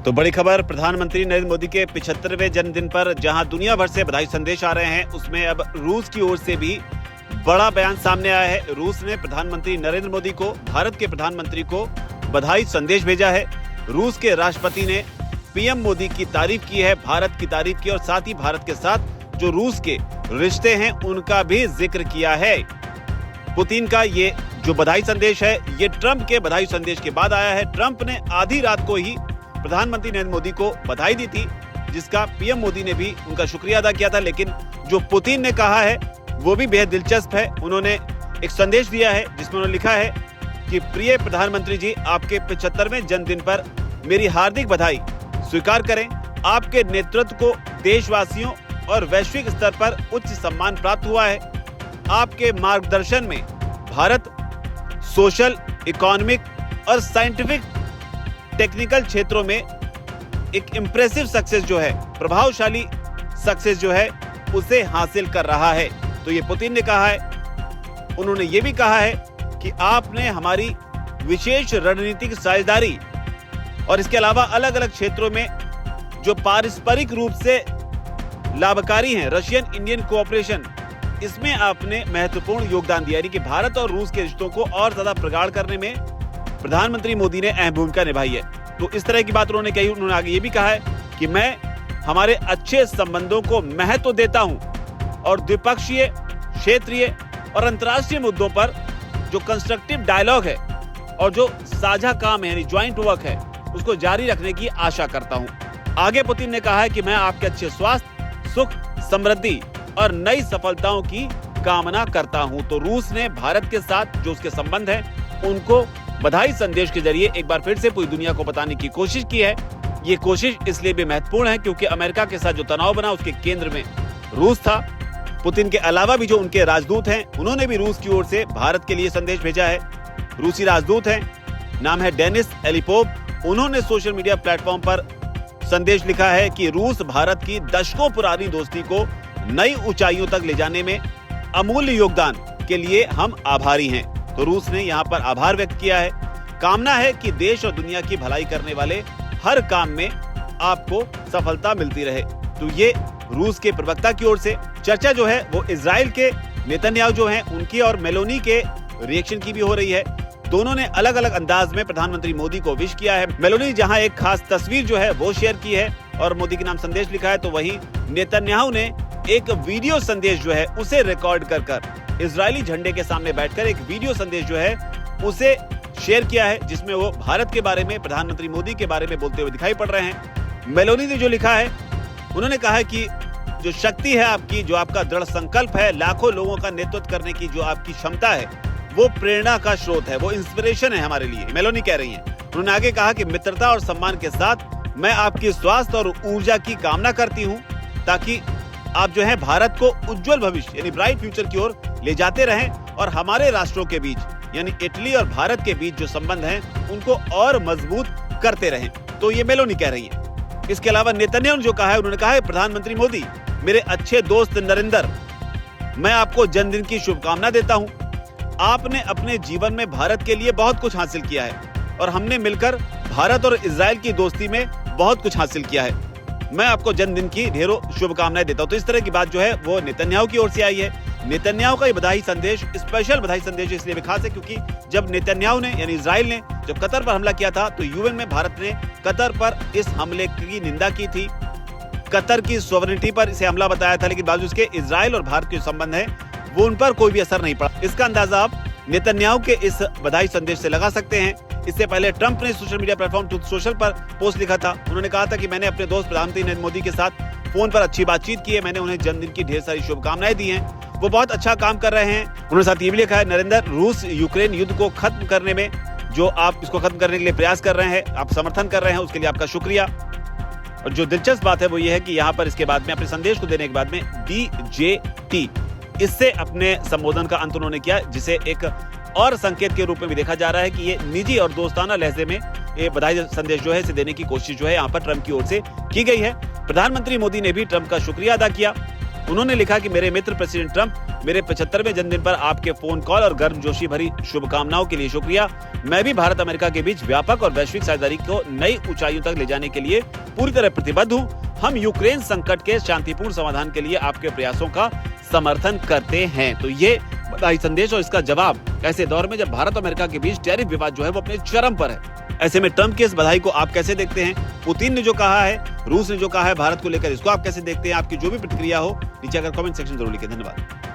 तो बड़ी खबर, प्रधानमंत्री नरेंद्र मोदी के 75वें जन्मदिन पर जहां दुनिया भर से बधाई संदेश आ रहे हैं, उसमें अब रूस की ओर से भी बड़ा बयान सामने आया है। रूस ने प्रधानमंत्री नरेंद्र मोदी को, भारत के प्रधानमंत्री को बधाई संदेश भेजा है। रूस के राष्ट्रपति ने पीएम मोदी की तारीफ की है, भारत की तारीफ की और साथ ही भारत के साथ जो रूस के रिश्ते हैं उनका भी जिक्र किया है। पुतिन का ये जो बधाई संदेश है, ये ट्रंप के बधाई संदेश के बाद आया है। ट्रंप ने आधी रात को ही प्रधानमंत्री नरेंद्र मोदी को बधाई दी थी, जिसका पीएम मोदी ने भी उनका शुक्रिया अदा किया था। लेकिन जो पुतिन ने कहा है वो भी बेहद दिलचस्प है। उन्होंने एक संदेश दिया है जिसमें उन्होंने लिखा है कि प्रिय प्रधानमंत्री जी, आपके 75वें जन्मदिन पर मेरी हार्दिक बधाई स्वीकार करें। आपके नेतृत्व को देशवासियों और वैश्विक स्तर पर उच्च सम्मान प्राप्त हुआ है। आपके मार्गदर्शन में भारत सोशल, इकोनॉमिक और साइंटिफिक टेक्निकल क्षेत्रों में एक इम्प्रेसिव सक्सेस जो है, प्रभावशाली सक्सेस जो है, उसे हासिल कर रहा है। तो ये पुतिन ने कहा है। उन्होंने ये भी कहा है कि आपने हमारी विशेष रणनीतिक साझेदारी और इसके अलावा अलग अलग क्षेत्रों में जो पारस्परिक रूप से लाभकारी हैं, रशियन इंडियन कोऑपरेशन, इसमें आपने महत्वपूर्ण योगदान दिया। यानी कि भारत और रूस के रिश्तों को और ज्यादा प्रगाढ़ करने में प्रधानमंत्री मोदी ने अहम भूमिका निभाई है। तो इस तरह की बात उन्होंने कही। उन्होंने आगे ये भी कहा है कि मैं हमारे अच्छे संबंधों को महत्व देता हूं और द्विपक्षीय, क्षेत्रीय और अंतर्राष्ट्रीय मुद्दों पर जो कंस्ट्रक्टिव डायलॉग है और जो साझा काम है, यानी ज्वाइंट वर्क है, उसको जारी रखने की आशा करता हूं। आगे पुतिन ने कहा है कि मैं आपके अच्छे स्वास्थ्य, सुख, समृद्धि और नई सफलताओं की कामना करता हूं। तो रूस ने भारत के साथ जो उसके संबंध हैं, उनको बधाई संदेश के जरिए एक बार फिर से पूरी दुनिया को बताने की कोशिश की है। ये कोशिश इसलिए भी महत्वपूर्ण है क्योंकि अमेरिका के साथ जो तनाव बना, उसके केंद्र में रूस था। पुतिन के अलावा भी जो उनके राजदूत हैं, उन्होंने भी रूस की ओर से भारत के लिए संदेश भेजा है। रूसी राजदूत हैं, नाम है डेनिस एलिपोव। उन्होंने सोशल मीडिया प्लेटफॉर्म पर संदेश लिखा है कि रूस भारत की दशकों पुरानी दोस्ती को नई ऊंचाइयों तक ले जाने में अमूल्य योगदान के लिए हम आभारी हैं। तो रूस ने यहाँ पर आभार व्यक्त किया है। कामना है कि देश और दुनिया की भलाई करने वाले हर काम में आपको सफलता मिलती रहे। तो ये रूस के प्रवक्ता की ओर से चर्चा जो है वो इजराइल के नेतन्याहू जो हैं, उनकी और मेलोनी के रिएक्शन की भी हो रही है। दोनों ने अलग अलग अंदाज में प्रधानमंत्री मोदी को विश किया है। मेलोनी जहां एक खास तस्वीर जो है वो शेयर की है और मोदी के नाम संदेश लिखा है, तो वहीं नेतन्याहू ने एक वीडियो संदेश जो है उसे रिकॉर्ड कर इजरायली झंडे के सामने बैठकर एक वीडियो संदेश जो है उसे शेयर किया है, जिसमें वो भारत के बारे में, प्रधानमंत्री मोदी के बारे में बोलते हुए दिखाई पड़ रहे हैं। मेलोनी ने जो लिखा है, उन्होंने कहा है कि जो शक्ति है आपकी, जो आपका दृढ़ संकल्प है, लाखों लोगों का नेतृत्व करने की जो आपकी क्षमता है, वो प्रेरणा का स्रोत है, वो इंस्पिरेशन है हमारे लिए, मेलोनी कह रही हैं। उन्होंने आगे कहा कि मित्रता और सम्मान के साथ मैं आपकी स्वास्थ्य और ऊर्जा की कामना करती हूँ, ताकि आप जो है भारत को उज्जवल भविष्य यानी ब्राइट फ्यूचर की ओर ले जाते रहें और हमारे राष्ट्रों के बीच यानी इटली और भारत के बीच जो संबंध हैं उनको और मजबूत करते रहें। तो ये मेलोनी कह रही हैं। इसके अलावा नेतन्याहू ने जो कहा है, उन्होंने कहा है, प्रधानमंत्री मोदी, मेरे अच्छे दोस्त नरेंद्र, मैं आपको जन्मदिन की शुभकामना देता हूँ। आपने अपने जीवन में भारत के लिए बहुत कुछ हासिल किया है और हमने मिलकर भारत और इजराइल की दोस्ती में बहुत कुछ हासिल किया है। मैं आपको जन्मदिन की ढेरों शुभकामनाएं देता हूं। तो इस तरह की बात जो है वो नेतन्याहू की ओर से आई है। नेतन्याहू का ये बधाई संदेश, स्पेशल बधाई संदेश इसलिए भी खास है क्योंकि जब नेतन्याहू ने यानी इजराइल ने जब कतर पर हमला किया था, तो यूएन में भारत ने कतर पर इस हमले की निंदा की थी। कतर की सॉवरेनिटी पर इसे हमला बताया था, लेकिन बावजूद इसके इजराइल और भारत के संबंध है वो उन पर कोई भी असर नहीं पड़ा। इसका अंदाजा आप नेतन्याहू के इस बधाई संदेश से लगा सकते हैं। इससे पहले ट्रंप ने social media platform truth social पर पोस्ट लिखा था। उन्होंने कहा था कि मैंने अपने दोस्त प्रधानमंत्री नरेंद्र मोदी के साथ फोन पर अच्छी बातचीत की है, मैंने उन्हें जन्मदिन की ढेर सारी शुभकामनाएं दी हैं, वो बहुत अच्छा काम कर रहे हैं। उन्होंने साथ ये भी लिखा है, नरेंद्र, रूस यूक्रेन युद्ध को खत्म करने में जो आप इसको खत्म करने के लिए प्रयास कर रहे हैं, आप समर्थन कर रहे हैं, उसके लिए आपका शुक्रिया। और जो दिलचस्प बात है वो ये है कि यहाँ पर इसके बाद में अपने संदेश को देने के बाद में DJT इससे अपने संबोधन का अंत उन्होंने किया, जिसे एक और संकेत के रूप में भी देखा जा रहा है कि ये निजी और दोस्ताना लहजे में ये बधाई संदेश जो है इसे देने की कोशिश जो है यहाँ पर ट्रंप की ओर से की गई है। प्रधानमंत्री मोदी ने भी ट्रंप का शुक्रिया अदा किया। उन्होंने लिखा कि मेरे मित्र प्रेसिडेंट ट्रंप, मेरे 75वें जन्मदिन पर आपके फोन कॉल और गर्मजोशी भरी शुभकामनाओं के लिए शुक्रिया। मैं भी भारत अमेरिका के बीच व्यापक और वैश्विक साझेदारी को नई ऊंचाइयों तक ले जाने के लिए पूरी तरह प्रतिबद्ध हूँ। हम यूक्रेन संकट के शांतिपूर्ण समाधान के लिए आपके प्रयासों का समर्थन करते हैं। तो ये बधाई संदेश और इसका जवाब ऐसे दौर में जब भारत और अमेरिका के बीच टैरिफ विवाद जो है वो अपने चरम पर है। ऐसे में ट्रंप की इस बधाई को आप कैसे देखते हैं? पुतिन ने जो कहा है, रूस ने जो कहा है भारत को लेकर, इसको आप कैसे देखते हैं? आपकी जो भी प्रतिक्रिया हो नीचे अगर कमेंट सेक्शन जरूर लिखें। धन्यवाद।